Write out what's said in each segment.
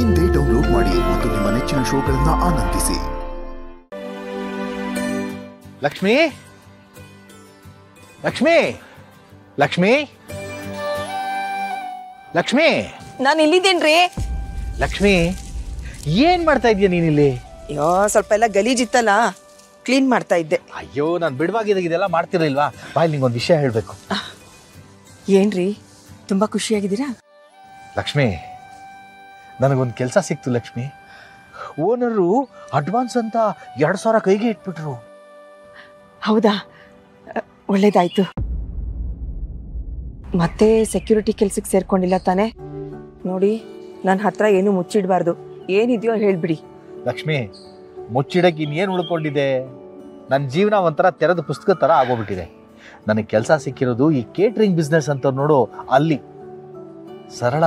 ಇಂದೇ ಡೌನ್ಲೋಡ್ ಮಾಡಿ ಮತ್ತು ನಿಮ್ಮ ನೆಚ್ಚಿನ ಶೋಗಳನ್ನು ಆನಂದಿಸಿ. ಲಕ್ಷ್ಮಿ, ಲಕ್ಷ್ಮಿ, ಲಕ್ಷ್ಮಿ, ಲಕ್ಷ್ಮಿ, ನಾನು ಇಲ್ಲಿದ್ದೇನ್ರಿ. ಲಕ್ಷ್ಮಿ, ಏನ್ ಮಾಡ್ತಾ ಇದೀಯ ನೀನಿಲ್ಲಿ? ಅಯ್ಯೋ, ಸ್ವಲ್ಪ ಎಲ್ಲ ಗಲೀಜಿತ್ತಲ್ಲ, ಕ್ಲೀನ್ ಮಾಡ್ತಾ ಇದ್ದೆ. ಅಯ್ಯೋ, ನಾನು ಬಿಡುವಾಗಿದ್ದಾಗ ಇದೆಲ್ಲ ಮಾಡ್ತಿರ್ಲಿಲ್ವಾ? ಬಾಯ್, ನಿಂಗೊಂದು ವಿಷಯ ಹೇಳ್ಬೇಕು. ಏನ್ರಿ, ತುಂಬಾ ಖುಷಿಯಾಗಿದ್ದೀರಾ? ಲಕ್ಷ್ಮಿ, ನನಗೊಂದು ಕೆಲಸ ಸಿಕ್ತು ಲಕ್ಷ್ಮಿ. ಓನರು ಅಡ್ವಾನ್ಸ್ ಅಂತ 2,000 ಕೈಗೆ ಇಟ್ಬಿಟ್ರು. ಹೌದಾ? ಒಳ್ಳೇದಾಯ್ತು. ಮತ್ತೆ ಸೆಕ್ಯೂರಿಟಿ ಕೆಲ್ಸಕ್ಕೆ ಸೇರ್ಕೊಂಡಿಲ್ಲ ತಾನೆ? ನೋಡಿ, ನನ್ನ ಹತ್ರ ಏನು ಮುಚ್ಚಿಡಬಾರ್ದು. ಏನಿದೆಯೋ ಹೇಳ್ಬಿಡಿ. ಲಕ್ಷ್ಮಿ, ಮುಚ್ಚಿಡಕ್ಕೆ ಇನ್ನೇನು ಉಳ್ಕೊಂಡಿದೆ? ನನ್ನ ಜೀವನ ಒಂಥರ ತೆರೆದ ಪುಸ್ತಕ ಥರ ಆಗೋಗ್ಬಿಟ್ಟಿದೆ. ನನಗೆ ಕೆಲಸ ಸಿಕ್ಕಿರೋದು ಈ ಕೇಟ್ರಿಂಗ್ ಬಿಸ್ನೆಸ್ ಅಂತ ನೋಡು, ಅಲ್ಲಿ. ಸರಳ,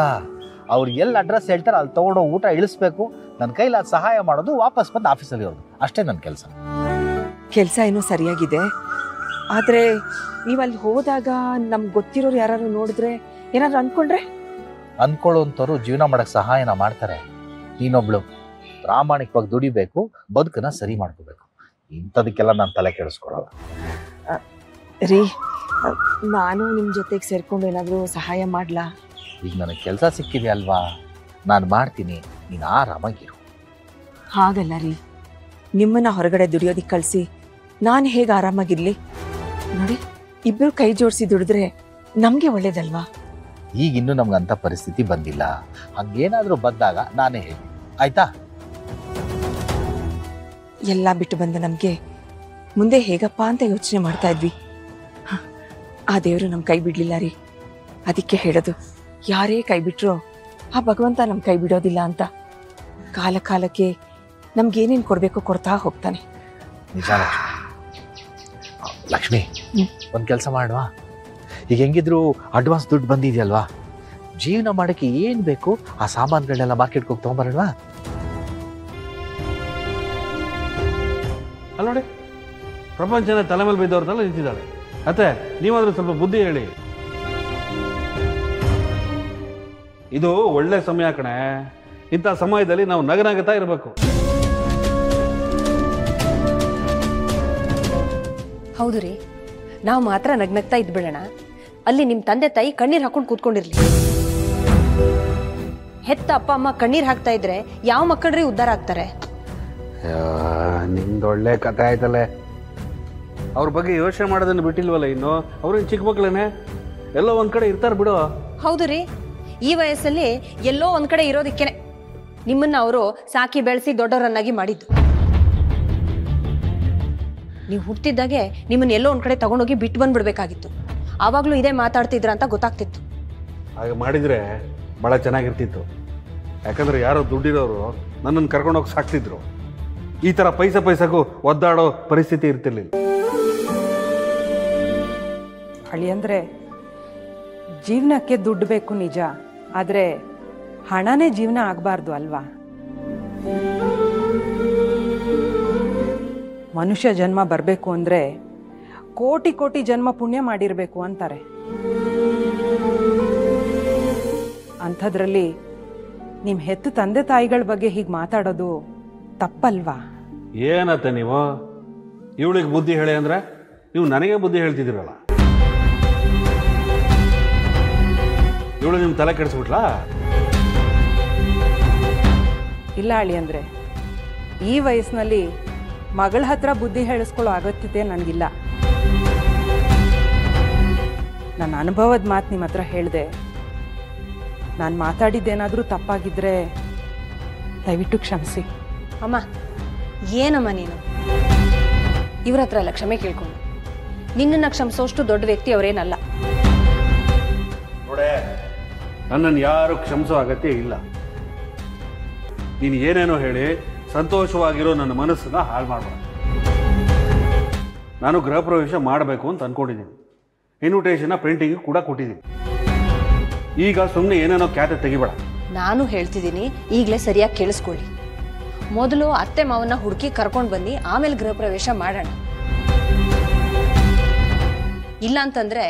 ಅವ್ರು ಎಲ್ಲಿ ಅಡ್ರೆಸ್ ಹೇಳ್ತಾರೆ ಅಲ್ಲಿ ತೊಗೊಂಡೋ ಊಟ ಇಳಿಸ್ಬೇಕು, ನನ್ನ ಕೈಲಿ ಅದು ಸಹಾಯ ಮಾಡೋದು, ವಾಪಸ್ ಬಂದು ಆಫೀಸಲ್ಲಿ ಇರೋದು, ಅಷ್ಟೇ ನನ್ನ ಕೆಲಸ. ಕೆಲಸ ಏನೋ ಸರಿಯಾಗಿದೆ, ಆದರೆ ನೀವು ಅಲ್ಲಿ ಹೋದಾಗ ನಮ್ಗೆ ಗೊತ್ತಿರೋರು ಯಾರು ನೋಡಿದ್ರೆ ಏನಾದ್ರು ಅನ್ಕೊಂಡ್ರೆ? ಅನ್ಕೊಳ್ಳೋಂಥವ್ರು ಜೀವನ ಮಾಡೋಕ್ಕೆ ಸಹಾಯನ ಮಾಡ್ತಾರೆ. ನೀನೊಬ್ಳು ಪ್ರಾಮಾಣಿಕವಾಗಿ ದುಡಿಬೇಕು, ಬದುಕನ್ನ ಸರಿ ಮಾಡ್ಕೋಬೇಕು. ಇಂಥದಕ್ಕೆಲ್ಲ ನಾನು ತಲೆ ಕೆಡಿಸ್ಕೊಳ್ಳಲ್ಲ. ರೀ, ನಾನು ನಿಮ್ಮ ಜೊತೆಗೆ ಸೇರ್ಕೊಂಡು ಏನಾದರೂ ಸಹಾಯ ಮಾಡಲಾ? ಈಗ ನನಗೆ ಕೆಲಸ ಸಿಕ್ಕಿದೆ ಅಲ್ವಾ, ನಾನು ಮಾಡ್ತೀನಿ, ನೀನು ಆರಾಮಾಗಿರು. ಹಾಗಲ್ಲ ರೀ, ನಿಮ್ಮನ್ನ ಹೊರಗಡೆ ದುಡಿಯೋದಿಕ್ಕೆ ಕಳಿಸಿ ನಾನು ಹೇಗೆ ಆರಾಮಾಗಿರ್ಲಿ? ನೋಡಿ, ಇಬ್ಬರು ಕೈ ಜೋಡಿಸಿ ದುಡಿದ್ರೆ ನಮಗೆ ಒಳ್ಳೇದಲ್ವಾ? ಈಗ ಇನ್ನೂ ನಮ್ಗಂಥ ಪರಿಸ್ಥಿತಿ ಬಂದಿಲ್ಲ. ಹಂಗೇನಾದರೂ ಬಂದಾಗ ನಾನೇ ಹೇಳಿ, ಆಯ್ತಾ? ಎಲ್ಲ ಬಿಟ್ಟು ಬಂದ ನಮಗೆ ಮುಂದೆ ಹೇಗಪ್ಪ ಅಂತ ಯೋಚನೆ ಮಾಡ್ತಾ ಇದ್ವಿ. ಆ ದೇವರು ನಮ್ಮ ಕೈ ಬಿಡಲಿಲ್ಲ ರೀ. ಅದಕ್ಕೆ ಹೇಳೋದು, ಯಾರೇ ಕೈ ಬಿಟ್ರೋ ಆ ಭಗವಂತ ನಮ್ಮ ಕೈ ಬಿಡೋದಿಲ್ಲ ಅಂತ. ಕಾಲ ಕಾಲಕ್ಕೆ ನಮ್ಗೇನೇನು ಕೊಡಬೇಕೋ ಕೊಡ್ತಾ ಹೋಗ್ತಾನೆ. ನಿಜ ಲಕ್ಷ್ಮಿ, ಒಂದು ಕೆಲಸ ಮಾಡುವ. ಈಗ ಹೆಂಗಿದ್ರು ಅಡ್ವಾನ್ಸ್ ದುಡ್ಡು ಬಂದಿದೆಯಲ್ವಾ, ಜೀವನ ಮಾಡೋಕ್ಕೆ ಏನು ಬೇಕು ಆ ಸಾಮಾನುಗಳನ್ನೆಲ್ಲ ಮಾರ್ಕೆಟ್ಗೆ ಹೋಗಿ ತೊಗೊಂಬರೋಣವಾ? ಅಲ್ಲ ನೋಡಿ, ಪ್ರಪಂಚನ ತಲೆ ಮೇಲೆ ಬಿದ್ದವ್ರದೆಲ್ಲ ನಿಂತಿದ್ದಾಳೆ. ಅತ್ತೆ, ನೀವಾದ್ರೂ ಸ್ವಲ್ಪ ಬುದ್ಧಿ ಹೇಳಿ. ಇದು ಒಳ್ಳೆ ಸಮಯ ಕಣೆ. ಇಂಥ ಸಮಯದಲ್ಲಿ ನಾವು ನಗನಗುತ್ತಾ ಇರಬೇಕು. ಹೌದು ರೀ, ನಾವು ಮಾತ್ರ ನಗ್ನಗ್ತಾ ಇದ್ಬಿಡೋಣ. ಅಲ್ಲಿ ನಿಮ್ಮ ತಂದೆ ತಾಯಿ ಕಣ್ಣೀರು ಹಾಕೊಂಡು ಕೂತ್ಕೊಂಡಿರ್ಲಿ. ಹೆತ್ತ ಅಪ್ಪ ಅಮ್ಮ ಕಣ್ಣೀರು ಹಾಕ್ತಾ ಇದ್ರೆ ಯಾವ ಮಕ್ಕಳ್ರಿ ಉದ್ಧಾರ ಆಗ್ತಾರೆ? ನಿಮ್ದೊಳ್ಳೆ ಕಥೆ ಆಯ್ತಲ್ಲೇ. ಅವ್ರ ಬಗ್ಗೆ ಯೋಚನೆ ಮಾಡೋದನ್ನು ಬಿಟ್ಟಿಲ್ವಲ್ಲ ಇನ್ನು. ಅವ್ರೇನು ಚಿಕ್ಕ ಮಕ್ಕಳೇನೆ, ಎಲ್ಲೋ ಒಂದ್ ಕಡೆ ಇರ್ತಾರೆ ಬಿಡು. ಹೌದು ರೀ, ಈ ವಯಸ್ಸಲ್ಲಿ ಎಲ್ಲೋ ಒಂದ್ ಕಡೆ ಇರೋದಿಕ್ಕೇನೆ ನಿಮ್ಮನ್ನ ಅವರು ಸಾಕಿ ಬೆಳೆಸಿ ದೊಡ್ಡವರನ್ನಾಗಿ ಮಾಡಿದ್ದು. ನೀವು ಹುಟ್ಟಿದ್ದಾಗೆ ನಿಮ್ಮನ್ನ ಎಲ್ಲೋ ಒಂದ್ ಕಡೆ ತಗೊಂಡೋಗಿ ಬಿಟ್ಟು ಬಂದ್ಬಿಡ್ಬೇಕಾಗಿತ್ತು. ಆವಾಗ್ಲೂ ಇದೇ ಮಾತಾಡ್ತಿದ್ರ ಅಂತ ಗೊತ್ತಾಗ್ತಿತ್ತು. ಹಾಗೆ ಮಾಡಿದ್ರೆ ಬಹಳ ಚೆನ್ನಾಗಿರ್ತಿತ್ತು. ಯಾಕಂದ್ರೆ ಯಾರೋ ದುಡ್ಡಿರೋರು ನನ್ನನ್ನು ಕರ್ಕೊಂಡೋಗಿ ಸಾಕ್ತಿದ್ರು. ಈ ತರ ಪೈಸಕ್ಕೂ ಒದ್ದಾಡೋ ಪರಿಸ್ಥಿತಿ ಇರ್ತಿರ್ಲಿಲ್ಲ. ಅಳಿಯಂದ್ರೆ ಜೀವನಕ್ಕೆ ದುಡ್ಡು ಬೇಕು ನಿಜ, ಆದರೆ ಹಣನೇ ಜೀವನ ಆಗಬಾರ್ದು ಅಲ್ವಾ? ಮನುಷ್ಯ ಜನ್ಮ ಬರಬೇಕು ಅಂದರೆ ಕೋಟಿ ಕೋಟಿ ಜನ್ಮ ಪುಣ್ಯ ಮಾಡಿರಬೇಕು ಅಂತಾರೆ. ಅಂಥದ್ರಲ್ಲಿ ನಿಮ್ಮ ಹೆತ್ತು ತಂದೆ ತಾಯಿಗಳ ಬಗ್ಗೆ ಹೀಗೆ ಮಾತಾಡೋದು ತಪ್ಪಲ್ವಾ? ಏನತ್ತೆ ನೀವು ಇವಳಿಗೆ ಬುದ್ಧಿ ಹೇಳಿ ಅಂದ್ರೆ ನೀವು ನನಗೆ ಬುದ್ಧಿ ಹೇಳ್ತಿದ್ದೀರಲ್ಲ. ಇವಳು ನಿಮ್ಮ ತಲೆ ಕೆಡಿಸ್ಬಿಟ್ಲಾ? ಇಲ್ಲ ಅಳಿಯಂದ್ರೆ, ಈ ವಯಸ್ಸಿನಲ್ಲಿ ಮಗಳ ಹತ್ರ ಬುದ್ಧಿ ಹೇಳಿಸ್ಕೊಳ್ಳೋ ಅಗತ್ಯತೆ ನನಗಿಲ್ಲ. ನನ್ನ ಅನುಭವದ ಮಾತು ನಿಮ್ಮ ಹತ್ರ ಹೇಳಿದೆ. ನಾನು ಮಾತಾಡಿದ್ದೇನಾದರೂ ತಪ್ಪಾಗಿದ್ದರೆ ದಯವಿಟ್ಟು ಕ್ಷಮಿಸಿ. ಅಮ್ಮ, ಏನಮ್ಮ ನೀನು ಇವ್ರ ಹತ್ರ ಎಲ್ಲ ಕ್ಷಮೆ ಕೇಳ್ಕೊಂಡು? ನಿನ್ನನ್ನ ಕ್ಷಮಿಸೋಷ್ಟು ದೊಡ್ಡ ವ್ಯಕ್ತಿ ಅವರೇನಲ್ಲ. ನೋಡೆ, ನನ್ನನ್ನು ಯಾರು ಕ್ಷಮಿಸೋ ಅಗತ್ಯ ಇಲ್ಲ. ನೀನು ಏನೇನೋ ಹೇಳಿ ಸಂತೋಷವಾಗಿರೋ ನನ್ನ ಮನಸ್ಸನ್ನ ಹಾಳು ಮಾಡಬೇಡ. ನಾನು ಗೃಹ ಪ್ರವೇಶ ಮಾಡಬೇಕು ಅಂತ ಅಂದ್ಕೊಂಡಿದ್ದೀನಿ. ಇನ್ವಿಟೇಷನ್ನ ಪ್ರಿಂಟಿಂಗ್ ಕೂಡ ಕೊಟ್ಟಿದ್ದೀನಿ. ಈಗ ಸುಮ್ಮನೆ ಏನೇನೋ ಖ್ಯಾತೆ ತೆಗಿಬೇಡ. ನಾನು ಹೇಳ್ತಿದ್ದೀನಿ, ಈಗಲೇ ಸರಿಯಾಗಿ ಕೇಳಿಸ್ಕೊಳ್ಳಿ. ಮೊದಲು ಅತ್ತೆ ಮಾವನ್ನ ಹುಡುಕಿ ಕರ್ಕೊಂಡು ಬನ್ನಿ, ಆಮೇಲೆ ಗೃಹ ಪ್ರವೇಶ ಮಾಡೋಣ. ಇಲ್ಲ ಅಂತಂದ್ರೆ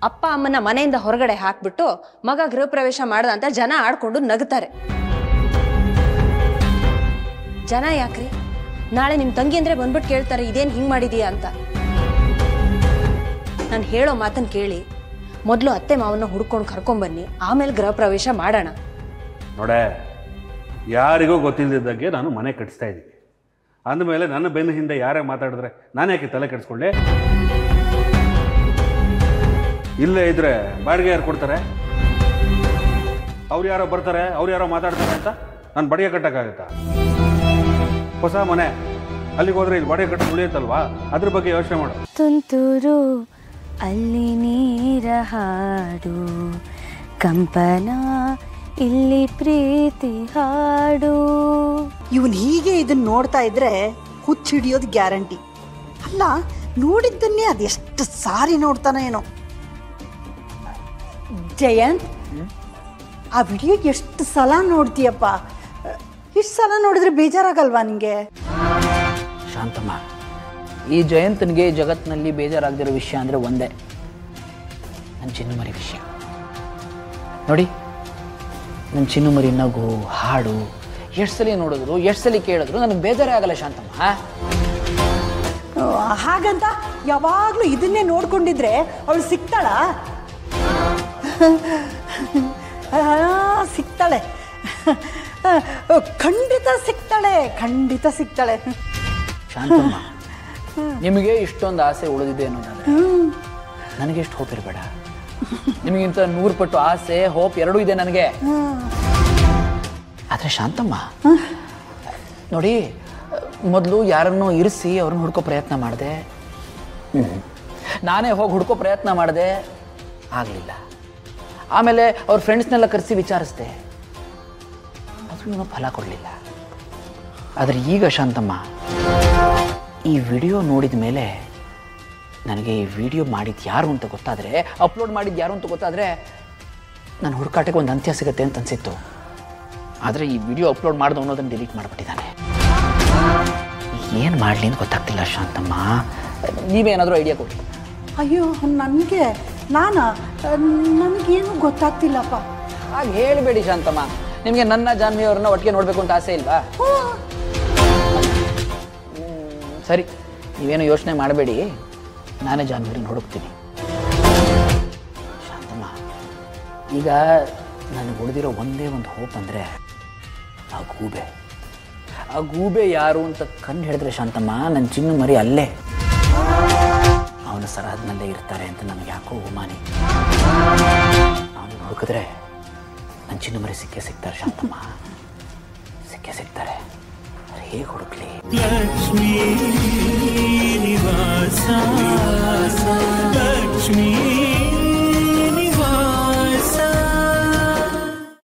ಅಪ್ಪ ಅಮ್ಮನ ಮನೆಯಿಂದ ಹೊರಗಡೆ ಹಾಕ್ಬಿಟ್ಟು ಮಗ ಗೃಹ ಪ್ರವೇಶ ಮಾಡ್ದ ಅಂತ ಜನ ಆಡ್ಕೊಂಡು ನಗುತ್ತಾರೆ. ಜನ ಯಾಕ್ರಿ? ನಾಳೆ ನಿಮ್ಮ ತಂಗಿ ಅಂದರೆ ಬಂದ್ಬಿಟ್ಟು ಕೇಳ್ತಾರೆ ಇದೇನು ಹಿಂಗೆ ಮಾಡಿದೀಯಾ ಅಂತ. ನಾನು ಹೇಳೋ ಮಾತನ್ನು ಕೇಳಿ ಮೊದಲು ಅತ್ತೆ ಮಾವನ್ನ ಹುಡ್ಕೊಂಡು ಕರ್ಕೊಂಬನ್ನಿ, ಆಮೇಲೆ ಗೃಹ ಪ್ರವೇಶ ಮಾಡೋಣ. ನೋಡೆ, ಯಾರಿಗೂ ಗೊತ್ತಿಲ್ಲದಿದ್ದಾಗೆ ನಾನು ಮನೆ ಕಟ್ಟಿಸ್ತಾ ಇದ್ದೀನಿ. ಅಂದಮೇಲೆ ನನ್ನ ಬೆನ್ನ ಹಿಂದೆ ಯಾರೇ ಮಾತಾಡಿದ್ರೆ ನಾನು ಯಾಕೆ ತಲೆ ಕೆಡಿಸ್ಕೊಳ್ಳಿ? ಇಲ್ಲೇ ಇದ್ರೆ ಬಾಡಿಗೆ ಯಾರು ಕೊಡ್ತಾರೆ? ಅವ್ರು ಯಾರೋ ಬರ್ತಾರೆ, ಅವ್ರು ಯಾರೋ ಮಾತಾಡ್ತಾರೆ ಅಂತ ನಾನು ಬಾಡಿಗೆ ಕಟ್ಟೋಕ್ಕಾಗತ್ತಾ? ಹೊಸ ಮನೆ, ಅಲ್ಲಿಗೆ ಹೋದ್ರೆ ಇಲ್ಲಿ ಬಾಡಿಗೆ ಕಟ್ಟೋದು ಉಳಿಯುತ್ತಲ್ವಾ? ಅದ್ರ ಬಗ್ಗೆ ಯೋಚನೆ ಮಾಡು. ತುಂತುರು ಅಲ್ಲಿ ನೀರ ಹಾಡು, ಕಂಪನ ಇಲ್ಲಿ ಪ್ರೀತಿ ಹಾಡು. ಇವನು ಹೀಗೆ ಇದನ್ನ ನೋಡ್ತಾ ಇದ್ರೆ ಹುಚ್ಚಿಡಿಯೋದು ಗ್ಯಾರಂಟಿ. ಅಲ್ಲ, ನೋಡಿದ್ದನ್ನೇ ಅದೆಷ್ಟು ಸಾರಿ ನೋಡ್ತಾನೆ ಏನೋ. ಜಯಂತ್, ಆ ವಿಡಿಯೋ ಎಷ್ಟು ಸಲ ನೋಡ್ತೀಯಪ್ಪ? ಇಷ್ಟು ಸಲ ನೋಡಿದ್ರೆ ಬೇಜಾರಾಗಲ್ವಾ ನಿಂಗೆ? ಶಾಂತಮ್ಮ, ಈ ಜಯಂತನಿಗೆ ಜಗತ್ತಿನಲ್ಲಿ ಬೇಜಾರಾಗದಿರೋ ವಿಷಯ ಅಂದರೆ ಒಂದೇ, ನನ್ನ ಚಿನ್ನುಮರಿ ವಿಷಯ. ನೋಡಿ, ನನ್ನ ಚಿನ್ನುಮರಿ ನಗು, ಹಾಡು ಎಷ್ಟು ಸಲ ನೋಡಿದ್ರು, ಎಷ್ಟು ಸಲ ಕೇಳಿದ್ರು ನನಗೆ ಬೇಜಾರೇ ಆಗಲ್ಲ ಶಾಂತಮ್ಮ. ಹಾಗಂತ ಯಾವಾಗಲೂ ಇದನ್ನೇ ನೋಡ್ಕೊಂಡಿದ್ರೆ ಅವಳು ಸಿಗ್ತಾಳ? ಸಿಗ್ತಾಳೆ, ಖಂಡಿತ ಸಿಗ್ತಾಳೆ, ಖಂಡಿತ ಸಿಗ್ತಾಳೆ. ಶಾಂತಮ್ಮ, ನಿಮಗೆ ಇಷ್ಟೊಂದು ಆಸೆ ಉಳಿದಿದೆ ಅನ್ನೋದಾದ್ರೆ ನನಗೆ ಎಷ್ಟು ಹೋಪ್ ಇರಬೇಡ. ನಿಮಗಿಂತ 100 ಪಟ್ಟು ಆಸೆ, ಹೋಪ್ ಎರಡೂ ಇದೆ ನನಗೆ. ಆದರೆ ಶಾಂತಮ್ಮ ನೋಡಿ, ಮೊದಲು ಯಾರನ್ನೋ ಇರಿಸಿ ಅವ್ರನ್ನ ಹುಡ್ಕೋ ಪ್ರಯತ್ನ ಮಾಡಿದೆ. ನಾನೇ ಹೋಗಿ ಹುಡ್ಕೋ ಪ್ರಯತ್ನ ಮಾಡಿದೆ, ಆಗಲಿಲ್ಲ. ಆಮೇಲೆ ಅವ್ರ ಫ್ರೆಂಡ್ಸ್ನೆಲ್ಲ ಕರೆಸಿ ವಿಚಾರಿಸಿದೆ, ಅದು ಏನೋ ಫಲ ಕೊಡಲಿಲ್ಲ. ಆದರೆ ಈಗ ಶಾಂತಮ್ಮ, ಈ ವಿಡಿಯೋ ನೋಡಿದ ಮೇಲೆ ನನಗೆ ಈ ವಿಡಿಯೋ ಮಾಡಿದ್ದು ಯಾರು ಅಂತ ಗೊತ್ತಾದರೆ, ಅಪ್ಲೋಡ್ ಮಾಡಿದ್ದು ಯಾರು ಅಂತ ಗೊತ್ತಾದರೆ ನನ್ನ ಹುಡುಕಾಟಕ್ಕೆ ಒಂದು ಅಂತ್ಯ ಸಿಗುತ್ತೆ ಅಂತ ಅನಿಸಿತ್ತು. ಆದರೆ ಈ ವಿಡಿಯೋ ಅಪ್ಲೋಡ್ ಮಾಡ್ದು ಅನ್ನೋದನ್ನು ಡಿಲೀಟ್ ಮಾಡಿಬಿಟ್ಟಿದ್ದಾನೆ. ಏನು ಮಾಡಲಿ ಅಂತ ಗೊತ್ತಾಗ್ತಿಲ್ಲ ಶಾಂತಮ್ಮ. ನೀವೇನಾದರೂ ಐಡಿಯಾ ಕೊಡಿ. ಅಯ್ಯೋ, ನನಗೇನು ಗೊತ್ತಾಗ್ತಿಲ್ಲಪ್ಪ. ಹಾಗೆ ಹೇಳಿಬೇಡಿ ಶಾಂತಮ್ಮ. ನಿಮಗೆ ನನ್ನ ಜಾನ್ವಿ ಅವ್ರನ್ನ ಒಟ್ಟಿಗೆ ನೋಡಬೇಕು ಅಂತ ಆಸೆ ಇಲ್ವಾ? ಸರಿ, ನೀವೇನು ಯೋಚನೆ ಮಾಡಬೇಡಿ, ನಾನೇ ಜಾನ್ವಿರನ್ನ ಹುಡುಕ್ತೀನಿ. ಶಾಂತಮ್ಮ, ಈಗ ನನಗೆ ಉಳಿದಿರೋ ಒಂದೇ ಒಂದು ಹೋಪ್ ಅಂದರೆ ಆ ಗೂಬೆ. ಆ ಗೂಬೆ ಯಾರು ಅಂತ ಕಂಡು ಹಿಡಿದ್ರೆ ಶಾಂತಮ್ಮ, ನನ್ನ ಚಿನ್ನು ಮರಿ ಅಲ್ಲೇ ಅವನ ಸರಹದ್ನಲ್ಲೇ ಇರ್ತಾರೆ ಅಂತ ನನಗೆ ಯಾಕೋ ಉಮಾನಿ. ಅವನು ಹುಡುಕಿದ್ರೆ ನನ್ನ ಚಿನ್ನು ಮರಿ ಸಿಕ್ಕೇ ಸಿಗ್ತಾರೆ ಶಾಂತಮ್ಮ, ಸಿಕ್ಕೇ ಸಿಗ್ತಾರೆ. ಹೇಗೆ ಹುಡುಕ್ಲಿ?